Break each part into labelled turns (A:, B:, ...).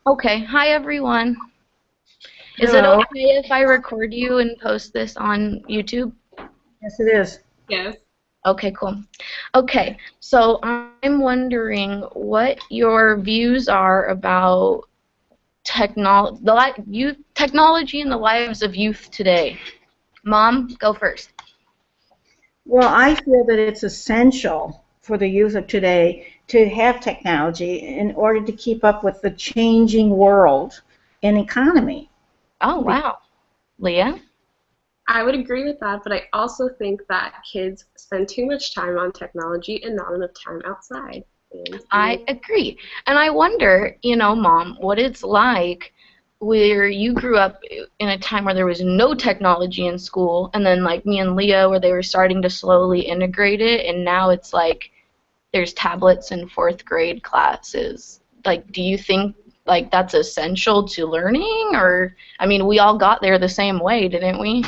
A: Okay, hi everyone. Is it
B: Hello.
A: okay if I record you and post this on YouTube?
B: Yes, it is.
C: Yes.
A: Okay, cool. Okay, so I'm wondering what your views are about technology in the lives of youth today. Mom, go first.
B: Well, I feel that it's essential for the youth of today to have technology in order to keep up with the changing world and economy.
A: Oh,
B: Be-
A: wow. Leah?
C: I would agree with that, but I also think that kids spend too much time on technology and not enough time outside. And
A: I agree. And I wonder, Mom, what it's like where you grew up in a time where there was no technology in school, and then like me and Leah, where they were starting to slowly integrate it, and now it's like there's tablets in fourth grade classes. Like, do you think like that's essential to learning? Or, I mean, we all got there the same way, didn't we?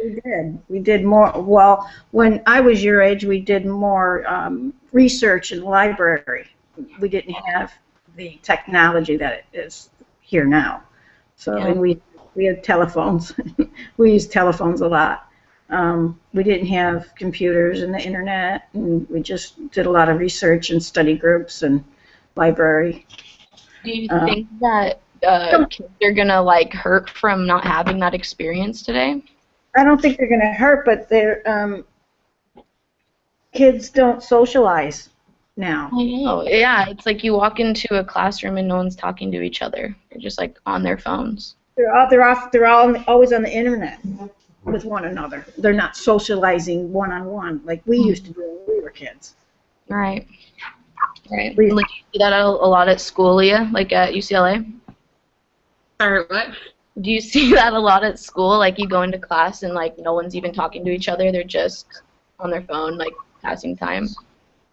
B: we did. We did more. Well, when I was your age, we did more research in the library. We didn't have the technology that is here now. So,
A: Yeah.
B: and we had telephones. We used telephones a lot. We didn't have computers and the internet, and we just did a lot of research and study groups and library.
A: Do you
B: Uh,
A: think that
B: don't,
A: kids are gonna like hurt from not having that experience today?
B: I don't think they're going to hurt, but kids don't socialize now.
A: I know. Yeah, it's like you walk into a classroom and no one's talking to each other. They're just like on their phones.
B: They're all always on the internet with one another. They're not socializing one on one like we used to do when we were kids.
A: Right. Right.
B: We,
A: Like you see that a lot at school, Leah, like at UCLA?
C: sorry, what?
A: Do you see that a lot at school? Like you go into class and like no one's even talking to each other. They're just on their phone, like passing time.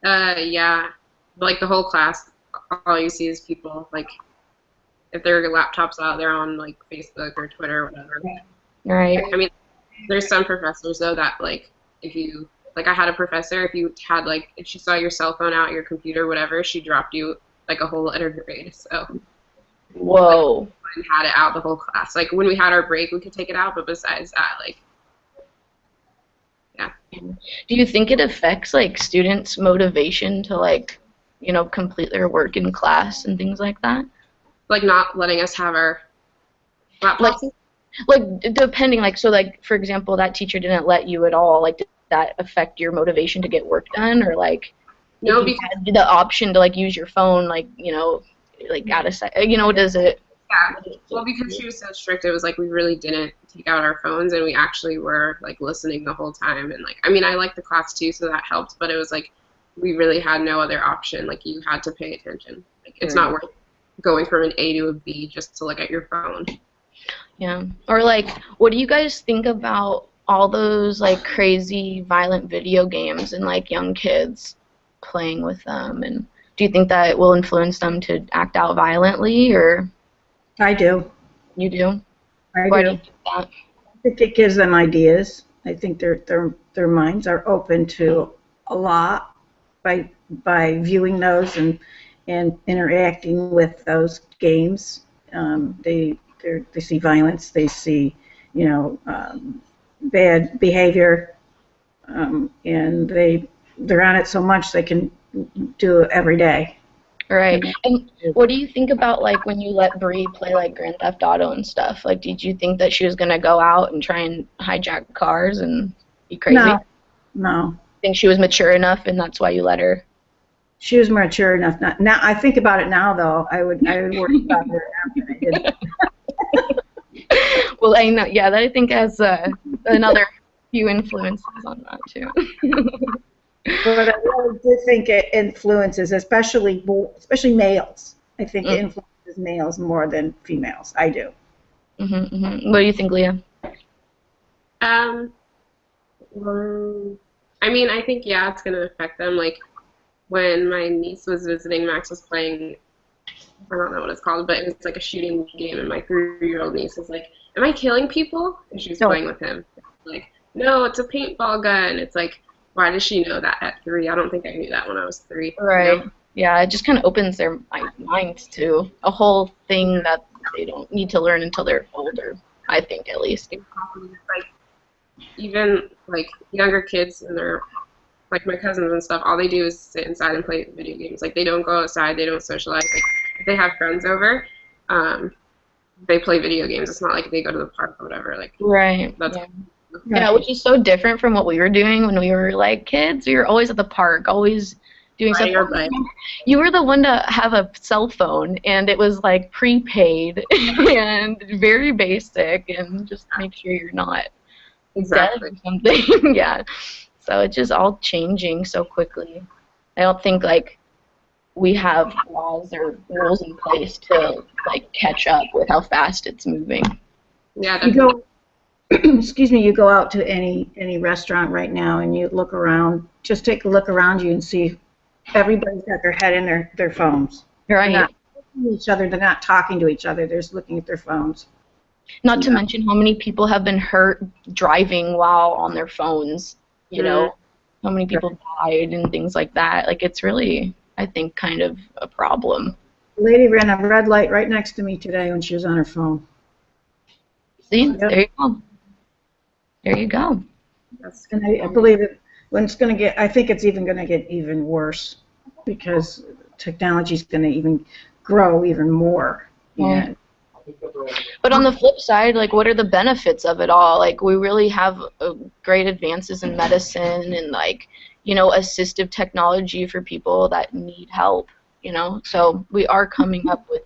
C: Yeah. Like the whole class, all you see is people like if their laptops out, they're on like Facebook or Twitter or whatever.
A: Right.
C: I mean, there's some professors though that like if you like I had a professor if you had like if she saw your cell phone out, your computer, whatever, she dropped you like a whole letter grade. So like
A: Whoa.
C: and had it out the whole class. Like when we had our break, we could take it out, but besides that, like yeah,
A: Do you think it affects like students' motivation to like, complete their work in class and things like that?
C: like not letting us have our
A: Like
C: laptops.
A: depending like so like for example that teacher didn't let you at all like did that affect your motivation to get work done or like if
C: No,
A: you
C: because
A: had the option to like use your phone like like out of sight does it
C: yeah, well, because she was so strict, it was like we really didn't take out our phones, and we actually were like listening the whole time. And like, I mean, I liked the class too, so that helped. But it was like we really had no other option. Like you had to pay attention. Like it's
A: Right.
C: not worth going from an A to a B just to look at your phone.
A: Yeah, or like what do you guys think about all those like crazy violent video games and like young kids playing with them and do you think that it will influence them to act out violently or
B: I do.
A: you do?
B: I
A: Why do you
B: do.
A: think that?
B: I think it gives them ideas. I think their minds are open to a lot by viewing those and interacting with those games. They see violence. They see bad behavior, and they're on it so much they can do it every day.
A: Right.
B: And
A: And what do you think about like when you let Bree play like Grand Theft Auto and stuff? Like, did you think that she was gonna go out and try and hijack cars and be crazy?
B: no, no,
A: Think she was mature enough and that's why you let her?
B: she was mature enough. Not now. I think about it now, though. I would worry about her now than I did.
A: Well, I know. Yeah, that I think has another few influences on that too.
B: But I really do think it influences, especially males. I think it
A: Mm,
B: influences males more than females. I do.
A: What do you think, Leah?
C: Um, I mean, I think yeah, it's gonna affect them. Like when my niece was visiting, Max was playing. I don't know what it's called, but it was like a shooting game, and my 3-year-old niece was like, "Am I killing people?" And she was
B: So
C: playing with him. Like, no, it's a paintball gun. It's like, why does she know that at 3? I don't think I knew that when I was 3. You
A: Right.
C: know?
A: Yeah, it just kind of opens their minds to a whole thing that they don't need to learn until they're older, I think, at least.
C: Like even like younger kids and their like my cousins and stuff, all they do is sit inside and play video games. Like they don't go outside, they don't socialize. Like if they have friends over, they play video games. It's not like they go to the park or whatever. Like
A: Right.
C: that's
A: Yeah. Yeah, which is so different from what we were doing when we were like kids. We were always at the park, always doing
C: riding our
A: something.
C: bike.
A: You were the one to have a cell phone, and it was like prepaid and very basic, and just make sure you're not
C: Exactly.
A: dead or something. Yeah. So it's just all changing so quickly. I don't think like we have laws or rules in place to like catch up with how fast it's moving.
C: Yeah,
B: You
C: definitely.
B: go, excuse me, you go out to any restaurant right now and you look around, just take a look around you and see everybody's got their head in their phones. They're
A: Right.
B: not looking at each other, they're not talking to each other, they're just looking at their phones.
A: Not to mention how many people have been hurt driving while on their phones, you know, how many people died and things like that. Like, it's really, I think, kind of a problem.
B: The lady ran a red light right next to me today when she was on her phone.
A: See,
B: Yep.
A: there you go. There you go.
C: That's
B: And I believe it, when it's going to get, I think it's even going to get even worse because technology is going to even grow even more.
A: Right.
B: Yeah.
A: But on the flip side, like, what are the benefits of it all? Like, we really have great advances in medicine and, like, you know, assistive technology for people that need help, you know? So we are coming up with.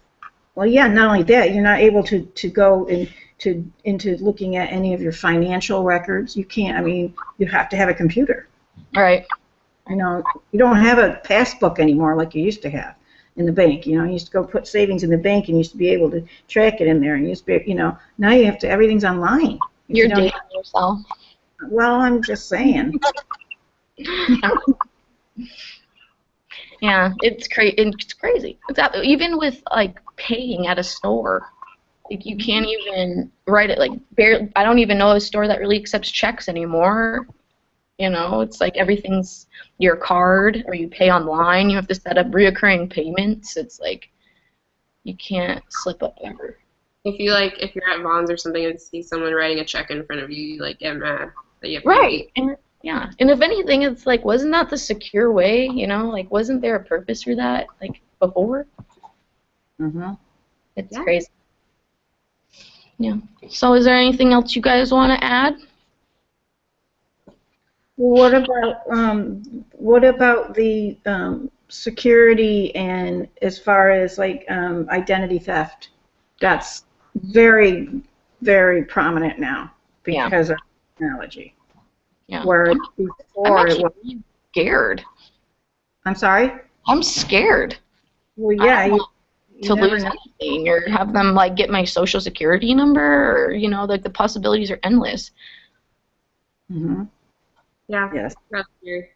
B: Well, yeah, not only that, you're not able to go into looking at any of your financial records. You can't, I mean, you have to have a computer.
A: Right.
B: You know, you don't have a passbook anymore like you used to have in the bank. You know, you used to go put savings in the bank and you used to be able to track it in there. And you used to be, you know, now you have to, everything's online. If
A: You're
B: you don't-
A: dating yourself.
B: Well, I'm just saying.
A: Yeah, it's crazy. Even with like paying at a store, like you can't even write it. Like barely, I don't even know a store that really accepts checks anymore. You know, it's like everything's your card or you pay online. You have to set up reoccurring payments. It's like you can't slip up ever.
C: if you're at Vaughn's or something and see someone writing a check in front of you, you like get mad that you have to
A: Right. And yeah. And if anything, it's like, wasn't that the secure way? You know, like wasn't there a purpose for that? Like before?
B: Hmm.
A: It's
C: Yeah.
A: crazy. Yeah. So is there anything else you guys want to add?
B: What about the security and as far as like identity theft? That's very, very prominent now
A: Yeah.
B: because of technology.
A: Yeah.
B: Where
A: I'm
B: before it
A: actually
B: was,
A: really scared.
B: I'm sorry?
A: I'm scared
B: Well,
A: I
B: yeah,
A: don't want
B: you
A: to
B: never
A: lose
B: know.
A: anything or have them like get my social security number or you know like the possibilities are endless.
B: Hmm.
C: Yeah,
B: Yes.
C: that's weird.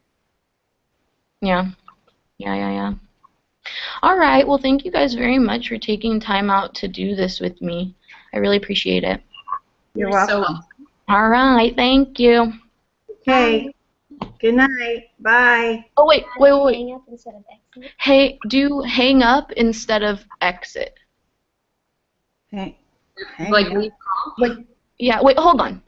A: Yeah. Yeah. All right. Well, thank you guys very much for taking time out to do this with me. I really appreciate it.
B: You're
C: So
B: welcome.
A: All right. Thank you.
B: Okay. Good night. Bye.
A: Oh, wait.
D: Hang up instead of exit.
A: Hey, do hang up instead of exit.
B: Hey.
C: like
B: Hang on.
C: leave
A: Like, yeah, wait, hold on.